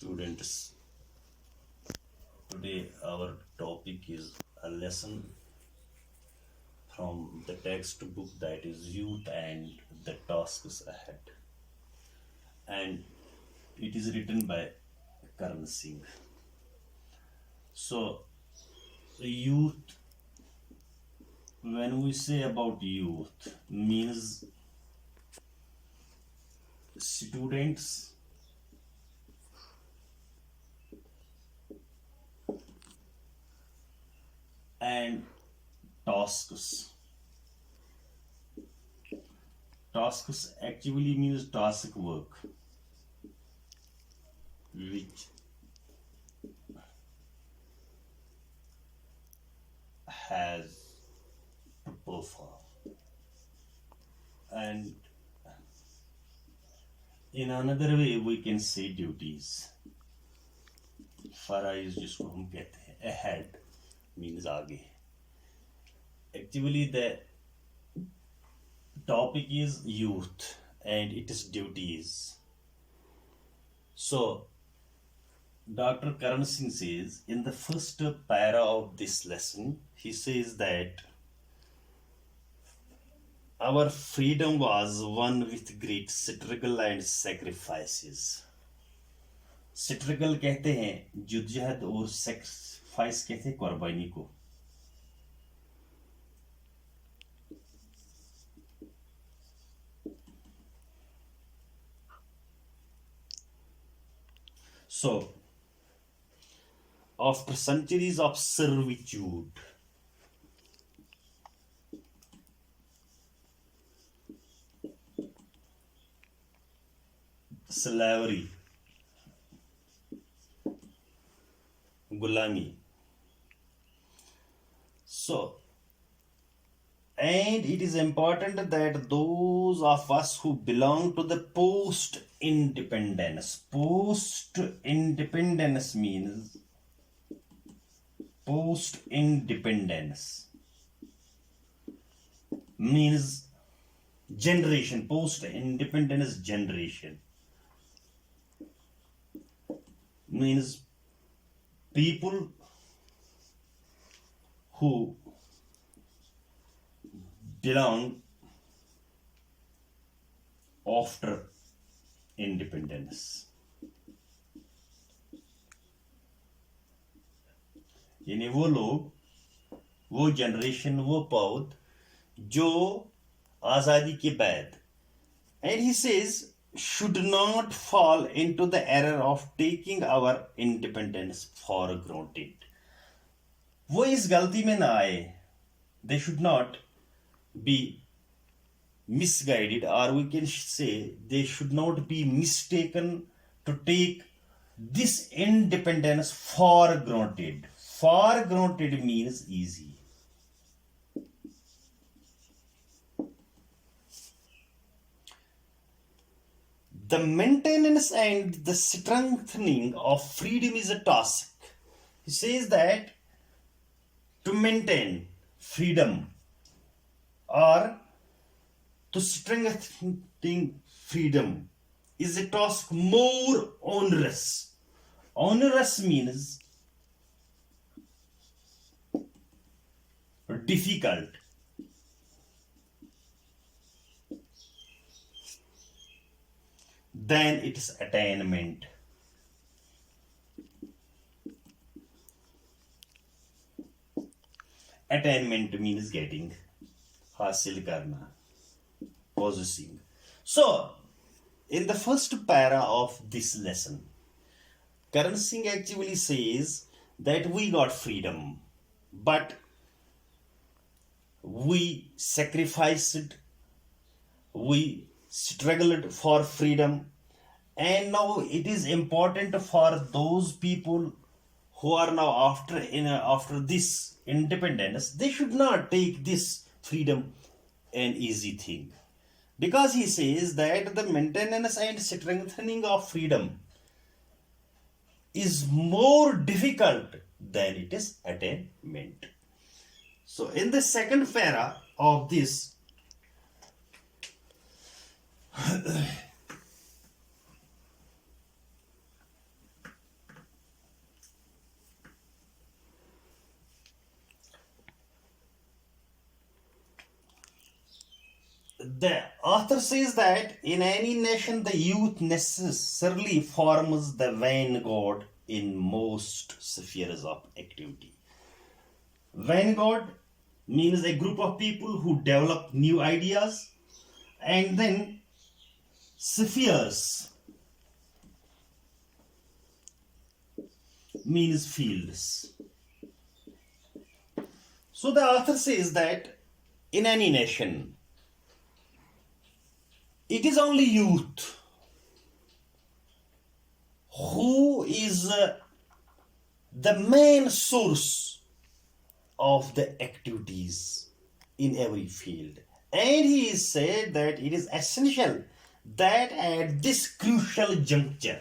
Students, today our topic is a lesson from the textbook that is Youth and the Tasks Ahead, and it is written by Karan Singh. So, youth, when we say about youth, means students and tasks. Tasks actually means task work, which has to perform. And in another way, we can say duties. फराइज जिसको हम कहते हैं ahead means आगे. Actually, the topic is youth and it is duties. So, Dr. Karan Singh says in the first para of this lesson, he says that our freedom was won with great struggle and sacrifices. Struggle कहते हैं जुद्दजहद और sacrifice कहते हैं कुर्बानी को. So, after centuries of servitude, slavery, gulami. So, and it is important that those of us who belong to the post-independence means generation, post-independence generation means people who belong after independence. यानी वो लोग, वो generation, वो पौध जो आजादी के बाद, and he says should not fall into the error of taking our independence for granted. वो इस गलती में ना आए. They should not be misguided, or we can say they should not be mistaken to take this independence for granted. For granted means easy. The maintenance and the strengthening of freedom is a task. He says that to maintain freedom or to strengthen freedom is a task more onerous. Onerous means difficult. Then it is attainment. Attainment means getting, हासिल करना, possessing. So, in the first para of this lesson, Karan Singh actually says that we got freedom, but we sacrificed, we struggled for freedom, and now it is important for those people who are now after this independence. They should not take this freedom an easy thing, because he says that the maintenance and strengthening of freedom is more difficult than it is attainment. So in the second para of this, The author says that in any nation, the youth necessarily forms the vanguard in most spheres of activity. Vanguard means a group of people who develop new ideas, and then spheres means fields. So the author says that in any nation, it is only youth who is the main source of the activities in every field. And he said that it is essential that at this crucial juncture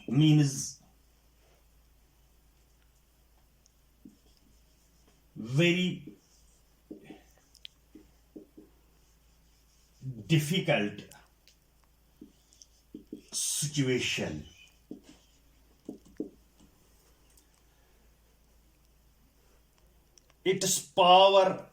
means very difficult situation. Its power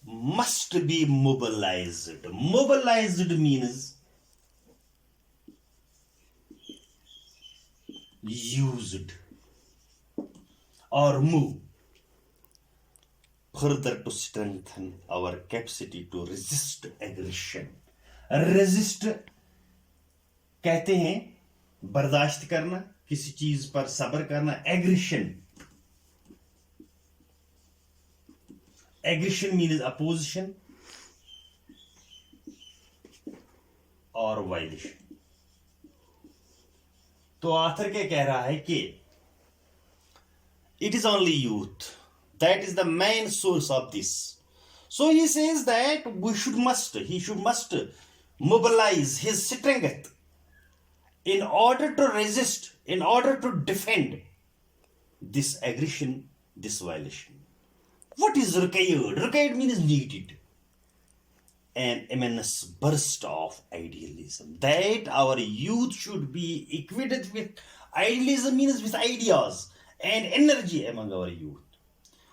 must be mobilized. Mobilized means used or move further to strengthen our capacity to resist aggression. Resist कहते हैं बर्दाश्त करना, किसी चीज पर सब्र करना. Aggression means opposition or violation. तो आथर क्या कह रहा है कि it is only youth that is the main source of this. So he says that he should must mobilize his strength in order to resist, in order to defend this aggression, this violation. What is required? Required means needed. An immense burst of idealism. That our youth should be equipped with idealism means with ideas and energy among our youth,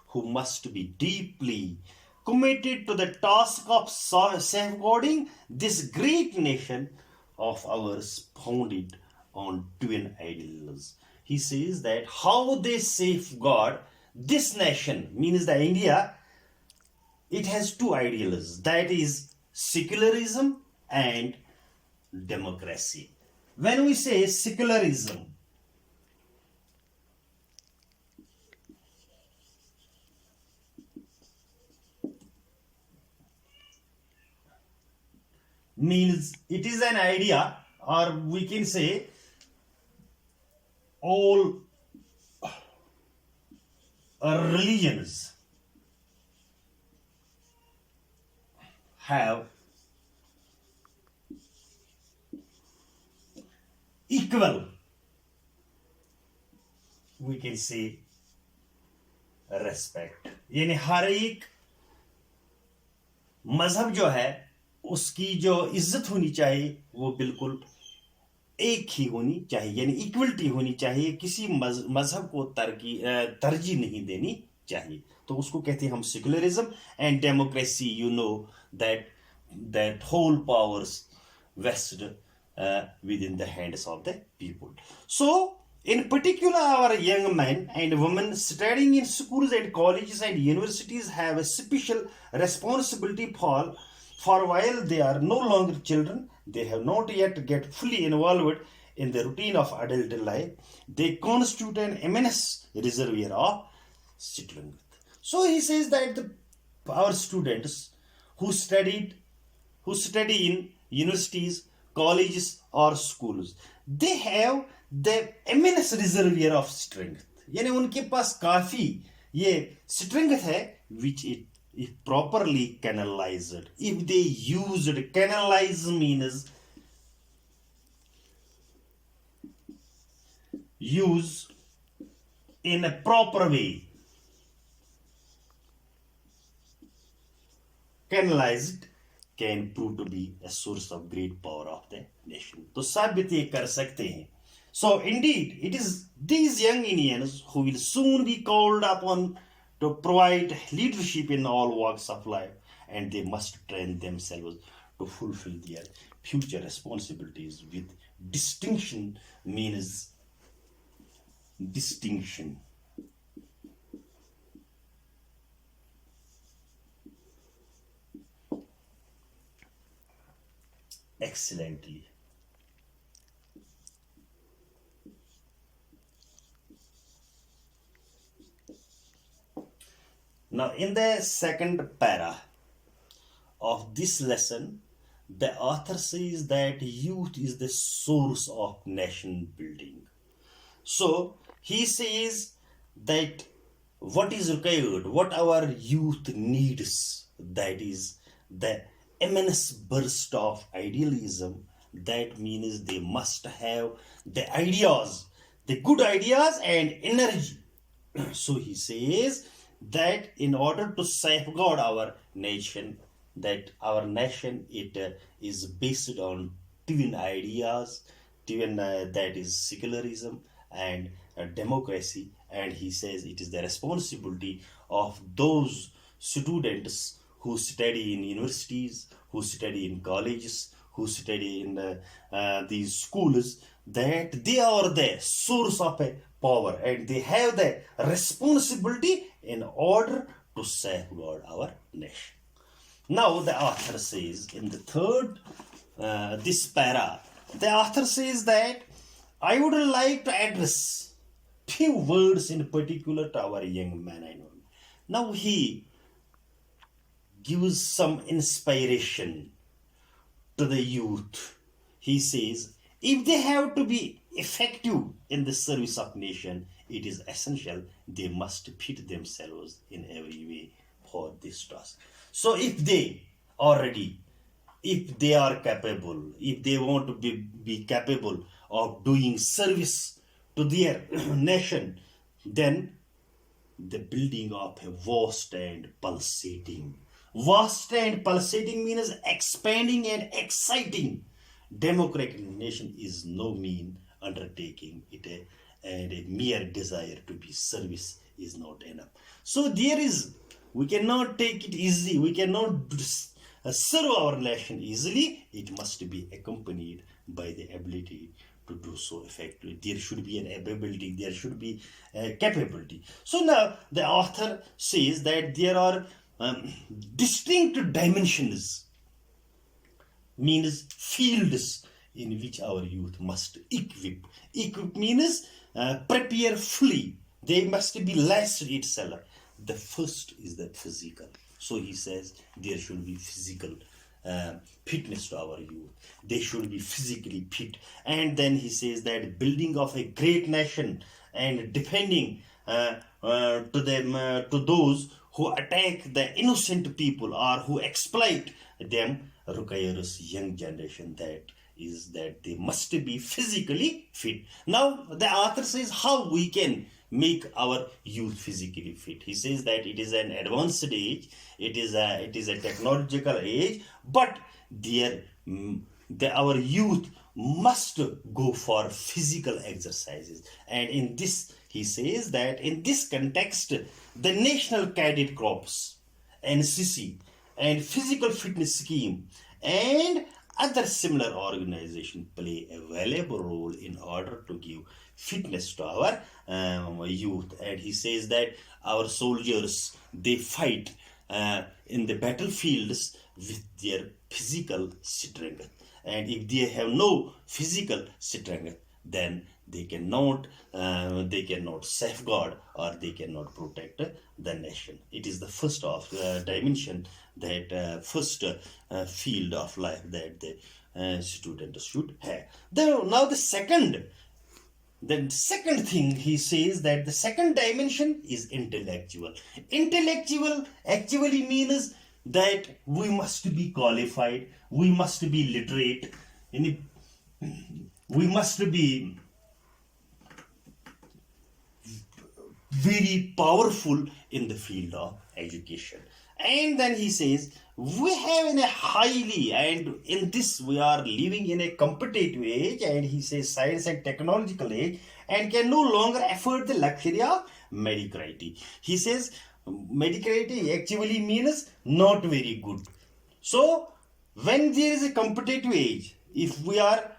who must be deeply committed to the task of safeguarding this great nation of ours founded on twin ideals. He says that how they safeguard this nation means the India, it has two ideals, that is secularism and democracy. When we say secularism, means it is an idea, or we can say all religions have equal, we can say, respect. यानी हर एक मजहब जो है उसकी जो इज्जत होनी चाहिए वो बिल्कुल एक ही होनी चाहिए, यानी इक्वलिटी होनी चाहिए, किसी मजहब को तरजीह नहीं देनी चाहिए. तो उसको कहते हैं हम secularism. And democracy, you know that whole powers vested within the hands of the people. So in particular, our young men and women studying in schools and colleges and universities have a special responsibility for while they are no longer children, they have not yet get fully involved in the routine of adult life, they constitute an immense reservoir of strength. So he says that our students who study in universities, colleges or schools, they have the immense reservoir of strength. यानी उनके पास काफी ये strength है which it if properly canalized, if they used, canalize means use in a proper way. Canalized can prove to be a source of great power of the nation. तो साबित ये कर सकते हैं So, indeed, it is these young Indians who will soon be called upon to provide leadership in all walks of life, and they must train themselves to fulfill their future responsibilities with distinction. Means distinction. Excellently. Now, in the second para of this lesson, the author says that youth is the source of nation building. So he says that what is required, what our youth needs, that is the immense burst of idealism. That means they must have the ideas, the good ideas and energy. So he says that in order to safeguard our nation, that our nation it is based on twin ideas, twin that is secularism and democracy, and he says it is the responsibility of those students who study in universities, who study in colleges, who study in these schools, that they are the source of a power and they have the responsibility in order to safeguard our nation. Now, the author says in the third, this para, the author says that I would like to address few words in particular to our young man and women. Now, he gives some inspiration to the youth. He says, if they have to be effective in the service of nation, it is essential they must fit themselves in every way for this task. So if they are capable, if they want to be capable of doing service to their nation, then the building of a vast and pulsating means expanding and exciting democratic nation is no mean undertaking. And a mere desire to be service is not enough. So we cannot take it easy, we cannot serve our nation easily. It must be accompanied by the ability to do so effectively. There should be an ability, there should be a capability. So now the author says that there are distinct dimensions, means fields in which our youth must equip. Equip means prepare fully. They must be laced itself. The first is the physical. So he says there should be physical fitness to our youth. They should be physically fit. And then he says that building of a great nation and defending to those who attack the innocent people or who exploit them requires young generation, that they must be physically fit. Now the author says how we can make our youth physically fit. He says that it is an advanced age, it is a technological age, but our youth must go for physical exercises. And in this, he says that in this context, the National Cadet Corps, NCC, and physical fitness scheme and other similar organizations play a valuable role in order to give fitness to our youth. And he says that our soldiers, they fight in the battlefields with their physical strength, and if they have no physical strength, then they cannot safeguard or they cannot protect the nation. It is the first of dimension, that first field of life that the student should have. Now the second thing he says, that the second dimension is intellectual. Intellectual actually means that we must be qualified, we must be literate, we must be very powerful in the field of education. And then he says, we have in a highly, and in this we are living in a competitive age, and he says science and technological age, and can no longer afford the luxury of mediocrity. He says mediocrity actually means not very good. So when there is a competitive age, if we are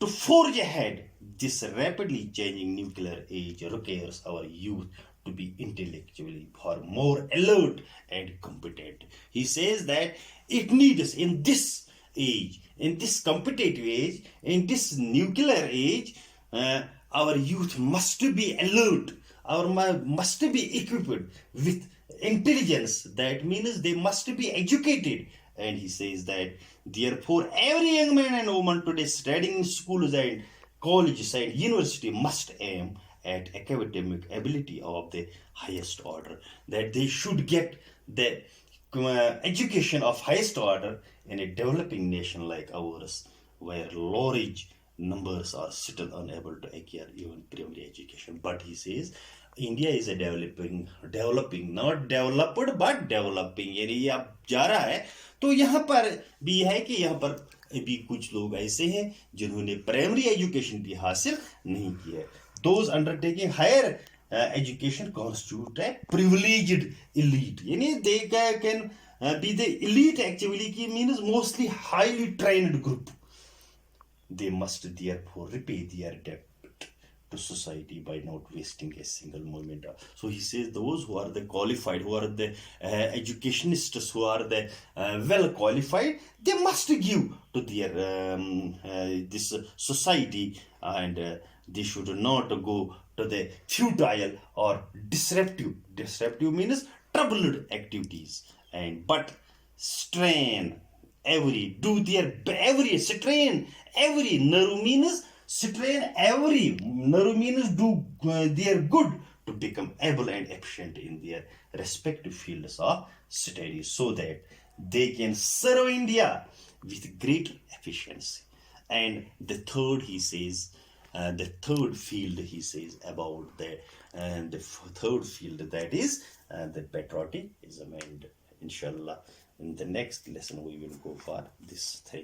to forge ahead, this rapidly changing nuclear age requires our youth to be intellectually far more alert and competent. He says that it needs in this age, in this competitive age, in this nuclear age, our youth must be alert, our must be equipped with intelligence. That means they must be educated. And he says that therefore every young man and woman today studying in schools and colleges and university must aim at academic ability of the highest order, that they should get the education of highest order in a developing nation like ours, where large numbers are still unable to acquire even primary education. But he says India is a developing not developed but developing, यानी ये अब जा रहा है। तो यहाँ पर भी है कि यहाँ पर भी कुछ लोग ऐसे हैं जिन्होंने प्राइमरी एजुकेशन भी हासिल नहीं की है। Those undertaking higher education constitute है प्रिविलेज्ड इलीट, यानी they can be the elite actually की means mostly highly trained group. They must therefore repay their debt to society by not wasting a single moment. So he says those who are the qualified, who are the educationists, who are the well qualified, they must give to their this society, and they should not go to the futile or disruptive means troubled activities, and but strain every do their every strain every naru means strain every naru means do their good to become able and efficient in their respective fields of study, so that they can serve India with greater efficiency. And the third he says, the third field he says about the third field, that is the patriotism. And inshallah in the next lesson we will go for this thing.